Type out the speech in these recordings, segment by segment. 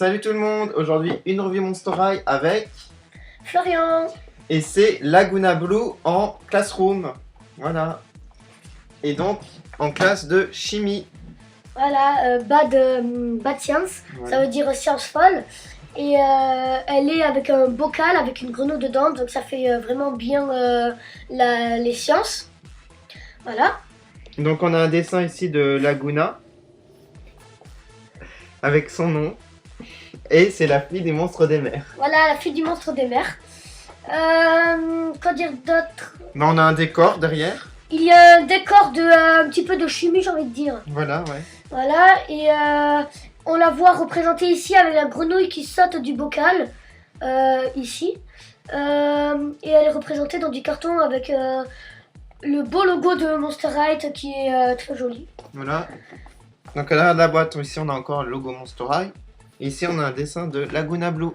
Salut tout le monde, aujourd'hui une revue Monster High avec Florian. et c'est Laguna Blue en classroom. Voilà. Et donc en classe de chimie. Voilà, bad science, Ouais. ça veut dire science folle. Et elle est avec un bocal avec une grenouille dedans, donc ça fait vraiment bien les sciences. Voilà. Donc on a un dessin ici de Laguna avec son nom. Et c'est la fille des monstres des mers. Voilà, la fille du monstre des mers. Quoi dire d'autre? Mais on a un décor derrière. Il y a un décor de un petit peu de chimie, j'ai envie de dire. Voilà, ouais. Voilà, et on la voit représentée ici avec la grenouille qui saute du bocal, ici. Et elle est représentée dans du carton avec le beau logo de Monster High qui est très joli. Voilà. Donc à l'arrière de la boîte, ici on a encore le logo Monster High. Et ici on a un dessin de Laguna Blue.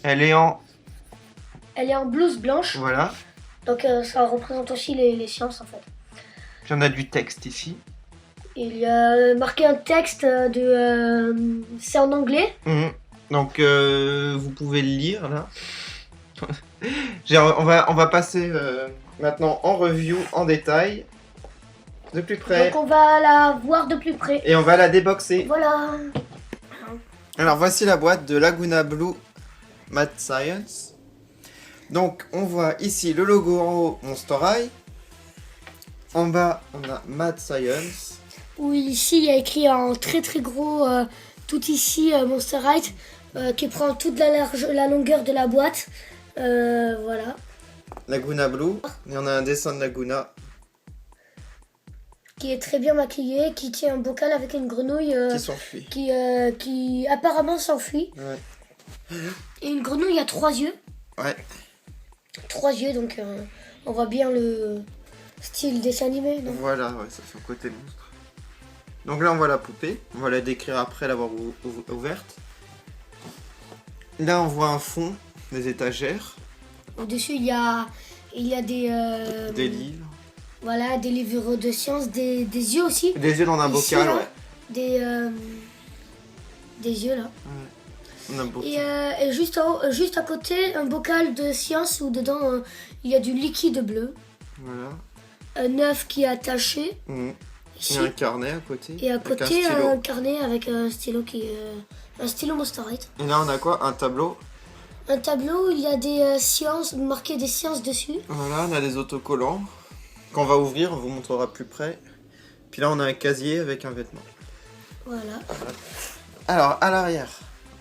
Elle est en... Elle est en blouse blanche, Voilà. donc ça représente aussi les sciences en fait. Puis on a du texte ici. Il y a marqué un texte c'est en anglais. Donc vous pouvez le lire là. On va passer maintenant en review en détail de plus près Donc on va la voir de plus près. et on va la déboxer. Voilà. Alors voici la boîte de Laguna Blue Math Science. Donc on voit ici le logo en haut Monster High. En bas on a Math Science. Oui, ici il y a écrit en très très gros tout ici Monster High qui prend toute la longueur de la boîte. Voilà. Laguna Blue. Et on a un dessin de Laguna Qui est très bien maquillé, qui tient un bocal avec une grenouille qui s'enfuit. qui apparemment s'enfuit. Ouais. Et une grenouille a 3 yeux. Ouais. 3 yeux, donc on voit bien le style dessin animé. Donc. Voilà, ouais, ça fait un côté monstre. Donc là on voit la poupée, on va la décrire après l'avoir ouverte. Là on voit un fond, des étagères, Au-dessus il y a des des livres. Voilà, des livres de sciences, des yeux aussi. Des yeux dans un Ici, bocal, là, ouais. des yeux là. On a beaucoup. Et juste juste à côté, un bocal de science où dedans il y a du liquide bleu. Voilà. Un œuf qui est attaché Il ici. y a un carnet à côté. Et à avec côté, un stylo. un carnet avec un stylo un stylo Monster High. Et là on a quoi? Un tableau. Un tableau où il y a des sciences, marqué des sciences dessus. Voilà, on a des autocollants. Quand on va ouvrir, on vous montrera plus près. Puis là on a un casier avec un vêtement. Voilà. Alors à l'arrière,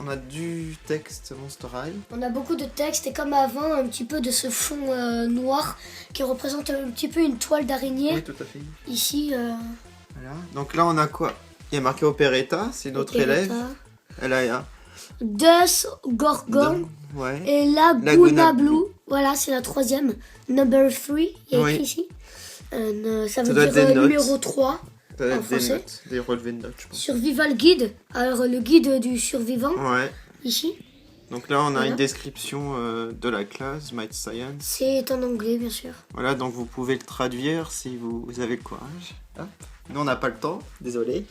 on a du texte Monster High. On a beaucoup de texte et comme avant, un petit peu de ce fond noir qui représente un petit peu une toile d'araignée. Oui, tout à fait. Ici, Voilà. Donc là on a quoi? Il y a marqué Operetta, c'est notre élève. Elle a un... Death Gorgon Ouais. et Laguna Laguna Blue. Voilà, c'est la troisième. Number 3, il y a écrit ici. Ça veut doit être dire des notes. numéro 3. Ça doit En être des français. notes, des relevés de notes, je pense. Survival Guide. Alors, le guide du survivant, Ouais. ici. Donc là, on a Voilà. une description de la classe, Math Science. C'est en anglais, bien sûr. Voilà, donc vous pouvez le traduire si vous avez le courage. Hop. Nous, on n'a pas le temps, désolé.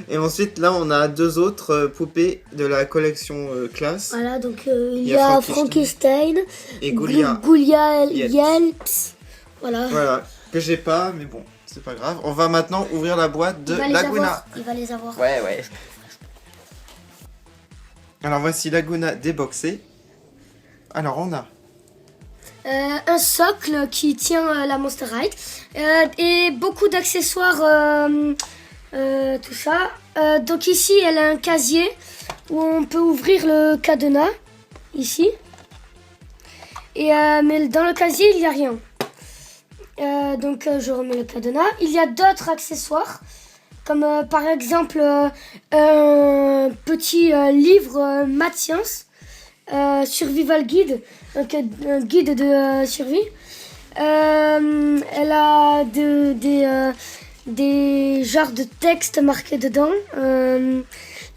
Et ensuite, là, on a deux autres poupées de la collection classe. Voilà, donc il y a Frankenstein, Et Goulia. Goulia Yelps. Yelps. Voilà. Voilà, que j'ai pas, mais bon, c'est pas grave. On va maintenant ouvrir la boîte de Il va les Laguna. avoir. Il va les avoir. Ouais. Alors voici Laguna déboxée. Alors on a Un socle qui tient la Monster High et beaucoup d'accessoires, tout ça. Donc ici, elle a un casier où on peut ouvrir le cadenas, ici. Et, mais dans le casier, il n'y a rien. Donc je remets le cadenas. Il y a d'autres accessoires, comme par exemple un petit livre Math Science. Survival Guide, donc un guide de survie. Elle a des genres de textes marqués dedans.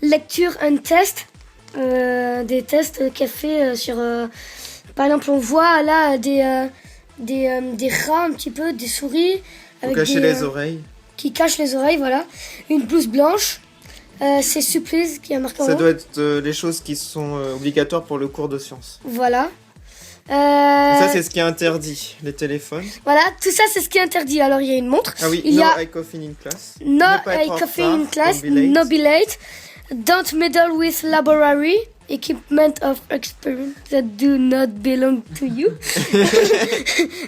Lecture and test, des tests qu'elle fait sur. Par exemple, on voit là des rats un petit peu, des souris. pour cacher les oreilles. Qui cachent les oreilles, voilà. Une blouse blanche. C'est supplies qui a marqué en Ça haut. doit être les choses qui sont obligatoires pour le cours de sciences. Voilà. Et ça, c'est ce qui est interdit, les téléphones. Voilà, tout ça c'est ce qui est interdit. Alors il y a une montre. Ah oui, Il y no a eye coffee in class. No Ne pas être eye en coffee retard, in class, don't be late. no be late. Don't meddle with laboratory equipment of experiment that do not belong to you.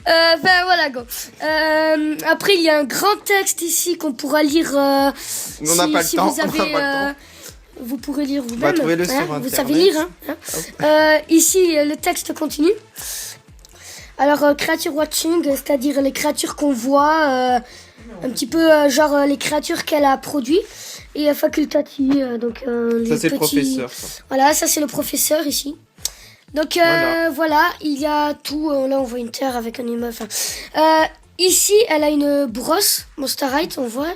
Enfin voilà, go. Après il y a un grand texte ici qu'on pourra lire. On n'a pas le si temps. vous On n'a avez, pas le temps. vous pourrez lire On va vous-même. trouver le sur Vous Internet. savez lire. Ici le texte continue. Alors creature watching, c'est-à-dire les créatures qu'on voit, un petit peu genre les créatures qu'elle a produites. Et facultative, donc les Ça, c'est le petits... professeur. Ça. Voilà, ça c'est le professeur ici. Donc voilà, il y a tout. Là on voit une terre avec un immeuble. Ici elle a une brosse Monsterite, on voit,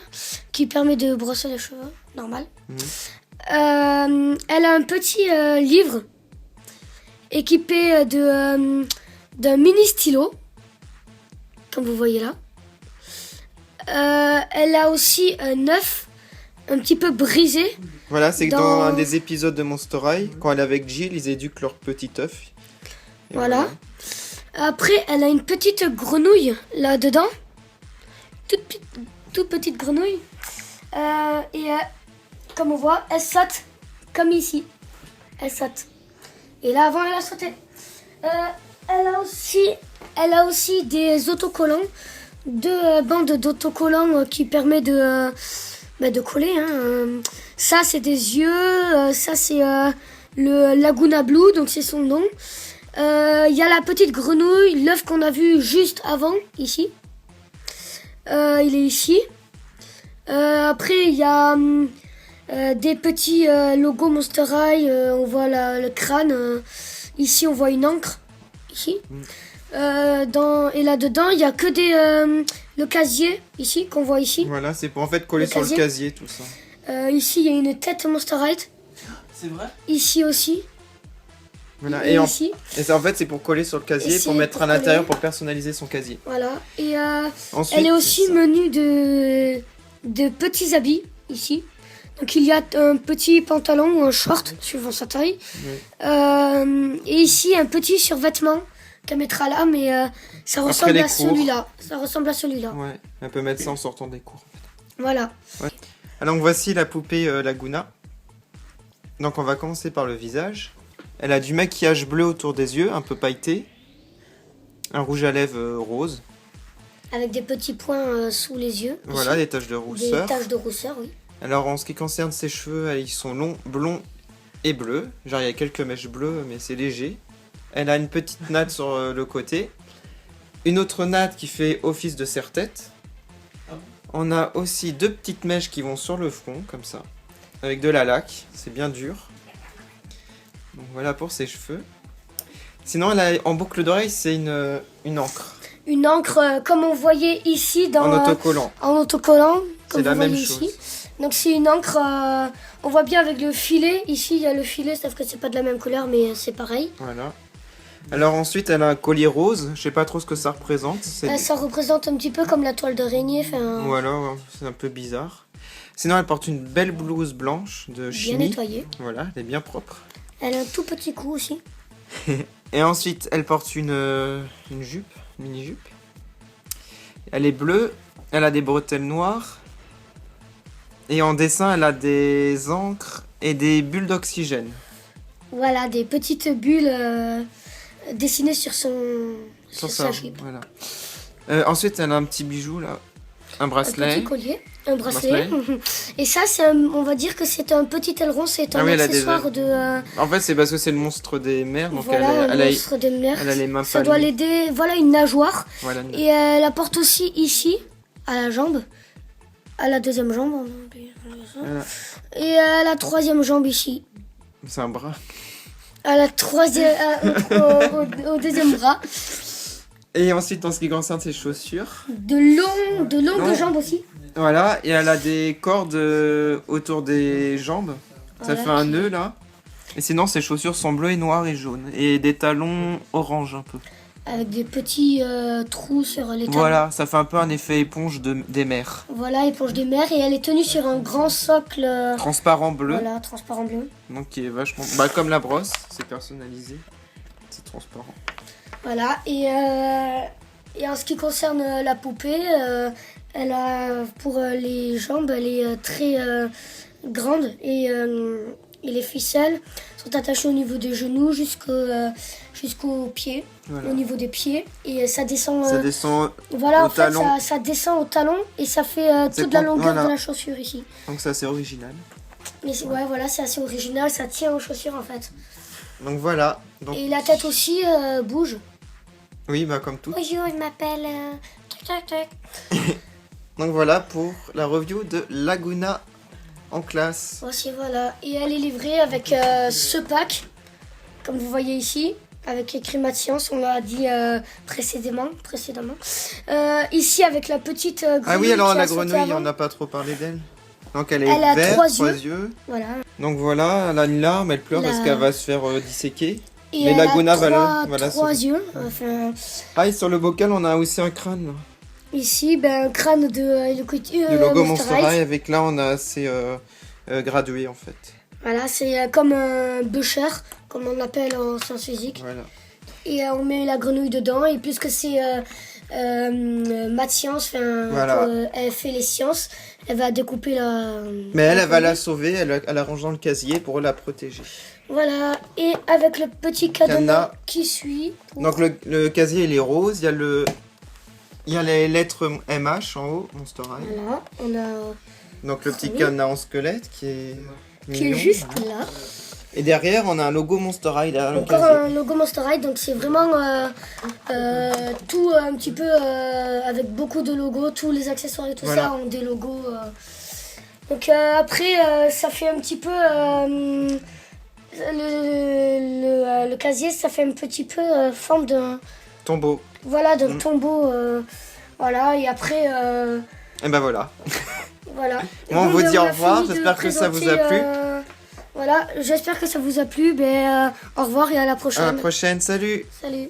qui permet de brosser les cheveux, normal. Elle a un petit livre équipé d'un mini stylo, comme vous voyez là. Elle a aussi un œuf un petit peu brisé. Voilà, c'est que dans un des épisodes de Monster High, quand elle est avec Jill, ils éduquent leur petit œuf. Et voilà. Après, elle a une petite grenouille là-dedans. Toute petite grenouille. Comme on voit, elle saute comme ici. Elle saute. Et là, avant, elle a sauté. Elle a aussi des autocollants. Deux bandes d'autocollants qui permettent de coller. Ça, c'est des yeux. Ça, c'est le Laguna Blue, donc c'est son nom. Il y a la petite grenouille, l'œuf qu'on a vu juste avant, ici. Il est ici. Après, il y a des petits logos Monster High. On voit le crâne. Ici, on voit une encre. Ici. Et là-dedans, il n'y a que le casier, ici, qu'on voit ici. Voilà, c'est pour en fait coller sur le casier, tout ça. Ici, il y a une tête Monster High. C'est vrai. Ici aussi. Voilà, ici. Et ça, en fait, c'est pour coller sur le casier, pour mettre à l'intérieur, pour personnaliser son casier. Voilà. Et Ensuite, elle est aussi munue de petits habits, ici. Donc, il y a un petit pantalon ou un short, suivant sa taille. Oui. Et ici, un petit survêtement qu'elle mettra là, mais ça ressemble à celui-là. Ça ressemble à celui-là. Ouais, elle peut mettre ça en sortant des cours. Voilà. Ouais. Alors, voici la poupée Laguna. Donc, on va commencer par le visage. Elle a du maquillage bleu autour des yeux, un peu pailleté. Un rouge à lèvres rose. Avec des petits points sous les yeux. Voilà, des taches de rousseur. Des taches de rousseur, oui. Alors, en ce qui concerne ses cheveux, ils sont longs, blonds et bleus. Genre, il y a quelques mèches bleues, mais c'est léger. Elle a une petite natte sur le côté. Une autre natte qui fait office de serre-tête. On a aussi deux petites mèches qui vont sur le front, comme ça. Avec de la laque, c'est bien dur. Donc voilà pour ses cheveux. Sinon, elle a, en boucle d'oreille, c'est une encre. Une encre, comme on voyait ici, en autocollant. En autocollant, comme c'est la même chose. Ici. Donc c'est une encre, on voit bien avec le filet. Ici, il y a le filet, sauf que c'est pas de la même couleur, mais c'est pareil. Voilà. Alors ensuite, elle a un collier rose. Je sais pas trop ce que ça représente. Ça représente un petit peu comme la toile d'araignée. Voilà, c'est un peu bizarre. Sinon, elle porte une belle blouse blanche de chimie. Bien nettoyée. Voilà, elle est bien propre. Elle a un tout petit cou aussi. Et ensuite, elle porte une jupe, une mini-jupe. Elle est bleue, elle a des bretelles noires. Et en dessin, elle a des encres et des bulles d'oxygène. Voilà, des petites bulles dessinées sur sa jupe. Voilà. Ensuite, elle a un petit bijou là, un bracelet. Un petit collier, un bracelet. Et ça, on va dire que c'est un petit aileron, c'est un accessoire de... En fait, c'est parce que c'est le monstre des mers. Donc voilà, le monstre des mers. Elle a les mains ça doit l'aider. Voilà, une nageoire. Voilà, et elle la porte aussi ici, à la jambe. À la deuxième jambe. Voilà. Et à la troisième jambe ici. C'est un bras. À la troisième... au deuxième bras. Et ensuite, en ce qui concerne ses chaussures. De longues jambes aussi. Voilà, et elle a des cordes autour des jambes. Ça fait un nœud là. Et sinon, ses chaussures sont bleues et noires et jaunes. Et des talons orange un peu. avec des petits trous sur les talons. Voilà, ça fait un peu un effet éponge des mers. Voilà, éponge des mers, et elle est tenue sur un grand socle Transparent bleu. voilà, transparent bleu. Donc qui est vachement... Bah comme la brosse, c'est personnalisé. C'est transparent. Voilà, et en ce qui concerne la poupée, elle a, pour les jambes, elle est très grande, et les ficelles sont attachées au niveau des genoux jusqu'aux pieds, Voilà. au niveau des pieds, et ça descend, Ça descend voilà, au en fait, talon. ça descend au talon, et ça fait C'est toute la con- longueur voilà. de la chaussure ici. Donc ça c'est original. Mais ouais, voilà, c'est assez original, ça tient aux chaussures en fait. Donc voilà. Donc, Et la tête aussi bouge. oui, bah comme tout. Bonjour, je m'appelle... tac, tac, tac. Donc voilà pour la review de Laguna en classe. Voici, voilà. Et elle est livrée avec ce pack, comme vous voyez ici, avec écrit Maths Science, on l'a dit précédemment. Ici, avec la petite grenouille. Ah oui, alors qui la a sauté grenouille, avant. on n'a pas trop parlé d'elle. Donc elle est Elle a verte, 3 3 yeux. yeux. Voilà. Donc voilà, elle a une larme, elle pleure La- parce qu'elle va se faire disséquer. Et Mais elle Laguna a va trois la sauver. yeux. Enfin, Ah, et sur le bocal, on a aussi un crâne. Là. ici, ben, un crâne de Hello Kitty, Du logo Monster Monster High. High, avec là, on a assez gradué en fait. Voilà, c'est comme un bûcher, comme on l'appelle en sciences physiques. Voilà. Et on met la grenouille dedans, et puisque c'est maths sciences, Voilà. elle fait les sciences, elle va découper la... Mais elle va grenouille. la sauver, elle la range dans le casier pour la protéger. Voilà, et avec le petit cadenas Cadenas. qui suit. Donc le casier il est rose, il y a les lettres MH en haut, Monster High. Voilà, on a... Donc le petit Oui. cadenas en squelette qui est qui est mignon. juste là. Et derrière on a un logo Monster High derrière le Encore casier. un logo Monster High, donc c'est vraiment tout un petit peu avec beaucoup de logos, tous les accessoires et tout Voilà. ça ont des logos. Donc après, ça fait un petit peu... le casier, ça fait un petit peu forme d'un... Tombeau. Voilà, d'un tombeau. Voilà, et après... Et ben voilà. voilà. Bon, on Donc, vous dit on au a revoir, fini de j'espère que ça vous a présenter, plu. Voilà, j'espère que ça vous a plu. Au revoir et à la À la prochaine. prochaine, salut. Salut.